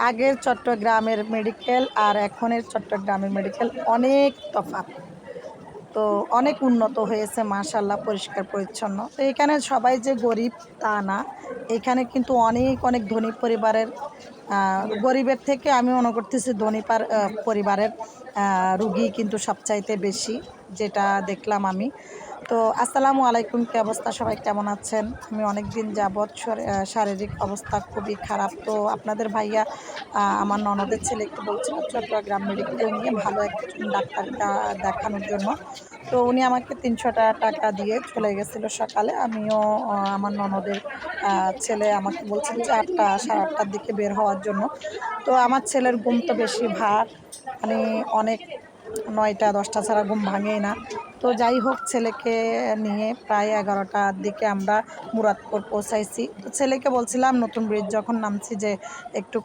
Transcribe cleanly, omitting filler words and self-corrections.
আগের চট্টগ্রামের মেডিকেল আর এখনের চট্টগ্রামের মেডিকেল অনেক তফাৎ। তো অনেক উন্নত হয়েছে মাশাআল্লাহ, পরিষ্কার পরিচ্ছন্ন। তো এখানে সবাই যে গরিব তা না। এখানে কিন্তু অনেক অনেক ধনী পরিবারের গরিবের থেকে আমি মনে করতেছি ধনী পরিবারের রুগী কিন্তু সবচাইতে বেশি, যেটা দেখলাম আমি। তো আসসালামু আলাইকুম, কি অবস্থা, সবাই কেমন আছেন? আমি অনেক দিন যাবৎ শারীরিক অবস্থা খুবই খারাপ। তো আপনাদের ভাইয়া আমার ননদের ছেলেকে বলছিল চট্টগ্রাম মেডিকেল নিয়ে ভালো একজন ডাক্তার দেখানোর জন্য। তো উনি আমাকে ৩০০ টাকা দিয়ে চলে গেছিল সকালে। আমিও আমার ননদের ছেলে আমাকে বলছিল যে ৮টা ৮:৩০টার দিকে বের হওয়ার জন্য। তো আমার ছেলের ঘুম তো বেশি ভার, মানে অনেক ৯টা ১০টা ছাড়া ঘুম ভাঙেই না। তো যাই হোক, ছেলেকে নিয়ে প্রায় ১১টার দিকে আমরা মুরাদপুর পৌঁছাইছি। তো ছেলেকে বলছিলাম নতুন ব্রিজ যখন নামছি যে একটু